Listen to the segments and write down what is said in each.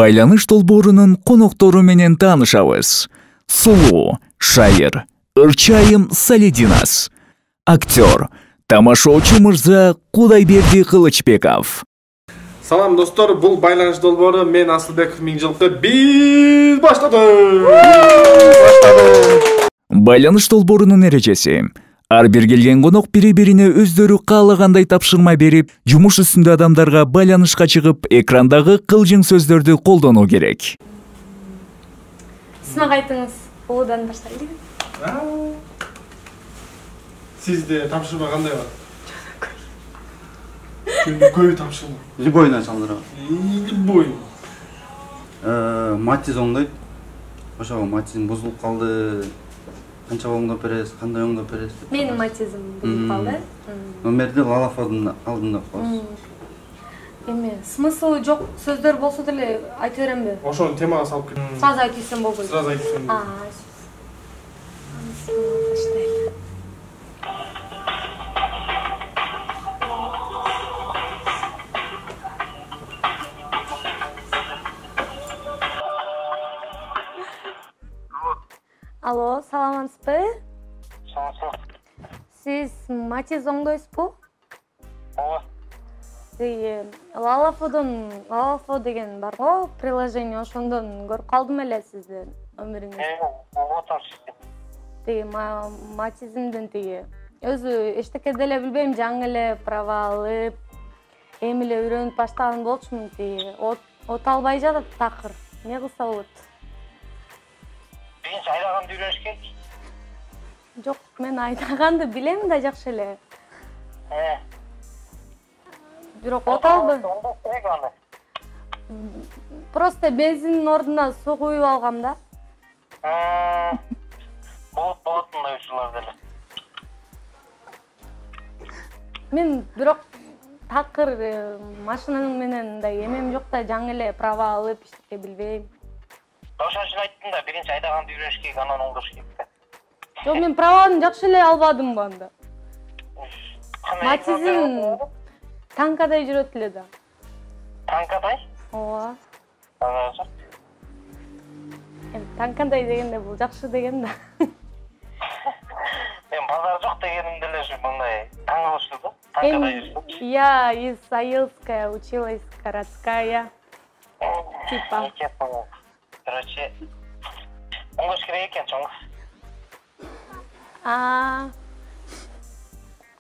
Байланыш долбоорунун коноктору менен таанышабыз. Сулуу, шайыр, Ырчайым Салединас. Актер, тамашоочу мырза Кудайберди Кылычбеков. Салам достор, бул байланыш долбоору мен Асылбеков Миңжылкы биз баштадык. Байланыш долбоорунун эрежеси. Ар бир келген конок бири-бирине өздөрү каалагандай тапшырма берип, жумуш үстүндө адамдарга байланышка чыгып, экрандагы кылжың сөздөрдү колдонуу керек. Сынак айтыңыз, улуудан баштайлы. Сизде тапшырма кандай бар? Көбү тапшырма. Любойна чалдырабы. Любой. Матиз оңдойт. Ошого матизим бузулуп калды. Канча оңдоп бересиз, кандай оңдоп бересиз? Менин матизим бузулуп калды. Номерди Лалафодун алдында коесуз. Эми смыслы жок сөздөр болсо деле айта беремби? Ошону темага салып кет. Сразу айтып кетсем болбойбу. Сразу айтып кетсем. Баштайлы. Алло, саламатсызбы? Саламатсыз. Сиз матиз оңдойсузбу? Ооба. Лалафо деген бар го, приложение, ошондон көрүп калдым эле сиздин номериңизди. Тиги матизимдин өзү эчтеке деле билбейм, жаңы эле права алып, эми эле үйрөнүп баштаган болчумун. От албай жатат такыр. Эмне кылса болот? Биринчи айдаганды үйрөнүш керек. Жок, мен айдаганды билем да жакшы эле. Бирок от албай. Просто бензиндин ордуна суу куюп алгам да. Болот мындай учурлар деле. Мен бирок такыр машинанын менен мындай эмем жок да, жаңы эле права алып, эчтеке билбейм. Ошон үчүн айттым да, биринчи айдаганды үйрөнүш керек, анан оңдош керек да. Жок, мен праваны жакшы эле албадым бу анда. Матизим танкадай жүрөт эле да. Танкадай? Ооба. Анан Танкадай дегенде бул жакшы деген да. Мен базар жок дегеним деле ушу мындай таң кылышты да. Танкадай жүрсүң. Я из Аилская училась городская. Типа. Короче, оңдош керек экен чоң.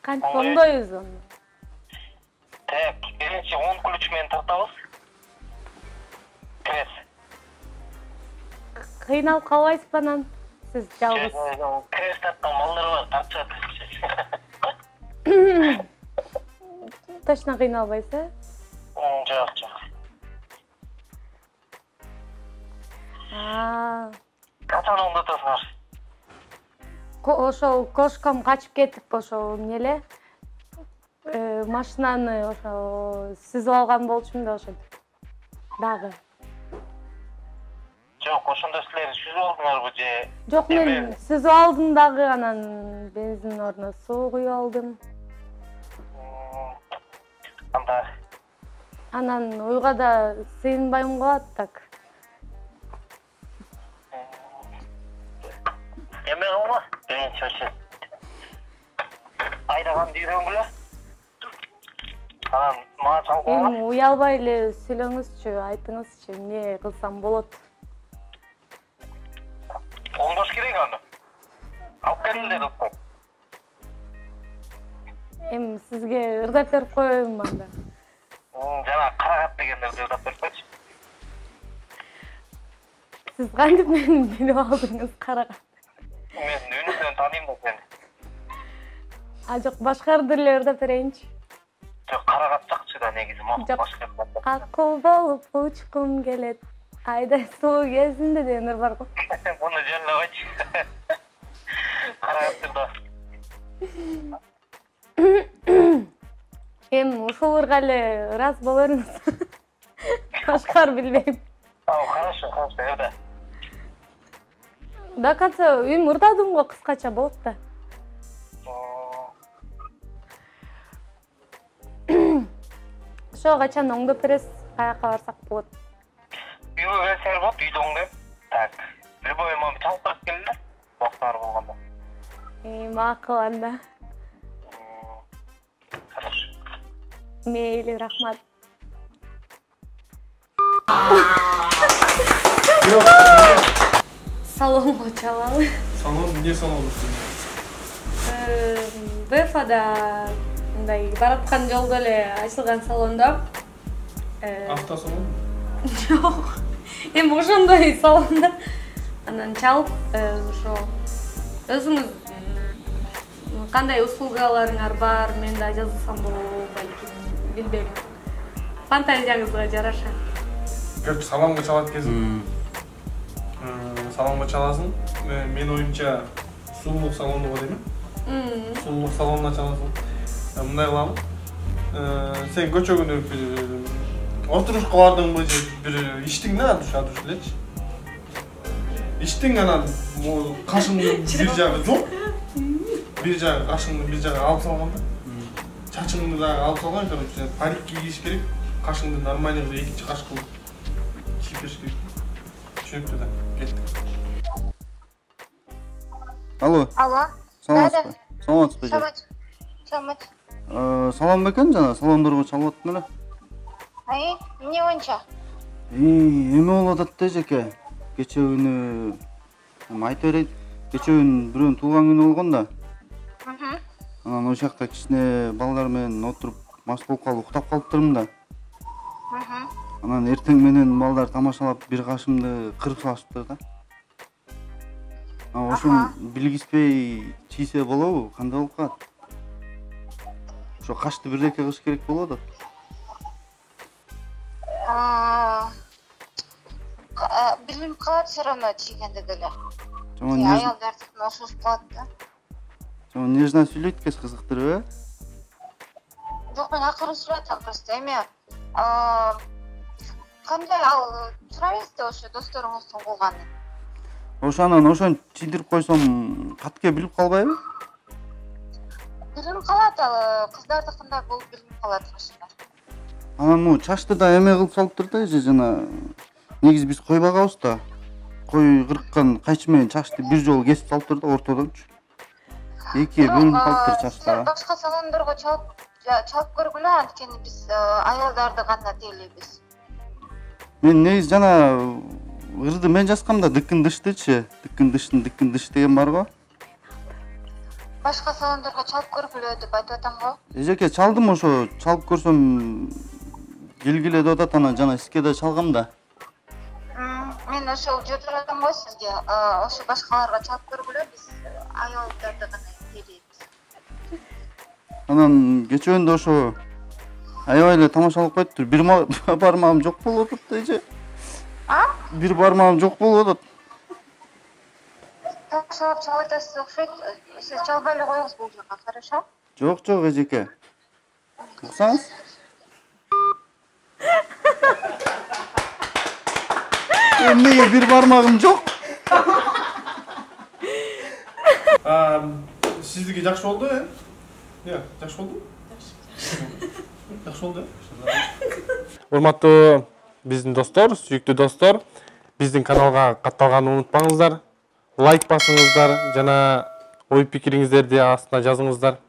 Кантип оңдойбуз аны? Так, биринчи 10 ключ менен тартабыз. Крес. Кыйналып калбайсызбы анан? Сиз жалгыз. Крес тарткан балдар бар, тартышат. Точно кыйналбайсыз, Жок. Качан оңдотосуңар? Ошол кошкам качып кетип, ошол эмне эле машинаны ошо сизип алган болчумун да ошентип. Дагы. Жок, ошондо силер сүзүп алдыңарбы же? Жок, мен сизип алдым дагы, анан бензиндин ордуна суу куюп алдым. Анан уйга да сыйынбайм го, так. Эме кылма, биринчи очу. Айдаганды үйрөнгүлө. Анан мага чалгыла. Эми уялбай эле сүйлөңүзчү, айтыңызчы, эмне кылсам болот? Оңдош керек аны. Алып келиңдер достор. Эми сизге ырдап берип коеюнбу анда? Жана карагат дегендерди ырдап берип койчу. Сиз кантип мени билип алдыңыз, карагат? Мен үнүмдөн тааныйм да сени. Жок, башкарды эле ырдап берейинчи. Жок, карагат жакчы да негизи, башка. Акыл болуп учкум келет. Айдай суу кезинде деген ыр бар го. Муну жөнлөбөйчү. Карагаттыр да. Эми ушул ырга эле ырас боло бериңиз. Башкалар билбейм. Хорошо, эрде. До конца эми ырдадым го, кыскача болот да. Ошо качан оңдоп бересиз? Каяка барсак болот? Үй келіңдер болды, үйді оңдайып. Так, любой мамы чалып тұрып келіңдер. Уақыттары болғанда. Мақыл анда. Хорошо. Мейлі, рахмат. Салонға чалалы. Салон, не салон? БФАда мындай бараткан жолдо эле ачылган салондо. Автосалон? Жок. Эми ошондой салонда анан чалып, ошо өзүңүз кандай услугаларыңар бар, мен да жазылсам болобу, балким, билбейм. Фантазияңызга жараша. Короче, салонго чалат кезим. Салонго чаласың. Мен оюмча сулуулук салону бар эми. Сулуулук салонуна чаласың. Мындай кыламын. Сен көчө күнү отурушка бардыңбы же бир иштиң да душ элечи. Иштиң анан кашыңдын бир жагы жок. Бир жагы кашыңдын бир жагы алып салганда. Чачыңды да алып салган, короче, парик кийиш керек. Кашыңды нормальный экинчи каш кылып кийип бериш керек. Түшүнүктүү да. Кеттик. Алло. Алло. Саламатсызбы? Саламатсызбы? Саламат. Салам бекен жана салондорго чалып аттым эле. Эмне боюнча? Эме болуп атат да жеке. Кече күнү айта берейин. Кече күнү бирөөнүн туулган күнү болгон да. Анан ошол жакта кичине балдар менен отуруп мас болуп калып уктап калыптырмын да. Анан эртең менен балдар тамашалап бир кашымды кырып салышыптыр да. Ошону билгизбей чийсе болобу? Кандай болуп калат? Ошо кашты бирдеке кылыш керек болуп атат. Билип калат все равно чийгенде деле. Жаман Аялдардыкын окшош калат да. Жаман нежно сүйлөйт экен, кызыктырбы? Жок, мен акырын сүйлөп атам просто. Эми кандай ал сурайбыз да ошо досторуңуздун кылганын. Ошонан ошону чийдирип койсом катке билип калбайбы? Билип калат ал кыздардыкында болуп билип калат кашында. Анан чачты да эме кылып салыптыр да, же жана негизи биз кой багабыз да. Кой кырккан кайчы менен чачты бир жолу кесип салыптыр да ортодончу. Экиге бөлүнүп калыптыр чачтар. Башка салондорго чалып көргүлө, анткени биз аялдарды гана тейлейбиз. Мен негизи жана ырды мен жазгам да дыкын дыштычы, дыкын дыш деген бар го. Башка салондорго чалып көргүлө деп айтып атам го. Эжеке чалдым, ошо чалып көрсөм келгиле деп атат, анан жана сизге да чалгам да. Мен ошол жөтөр атам го сизге. Ошо башкаларга чалып көргүлө, биз аялдарды гана тейлейбиз. Анан кечөөндө ошо аябай эле тамашалап коюптур. Бир бармагым жок болуп атат да эже. Бир бармагым жок болуп атат. Тамашалап чалып атасыз окшойт. Сиз чалбай эле коюңуз бул жерге, хорошо? Жок, эжеке. Уксаңыз? Эмнеге бир бармагым жок? Сиздики жакшы болду, жакшы болду? Жакшы болду. Урматтуу биздин достор, сүйүктүү достор, биздин каналга катталганды унутпаңыздар. Лайк басыңыздар жана ой пикириңиздерди астына жазыңыздар.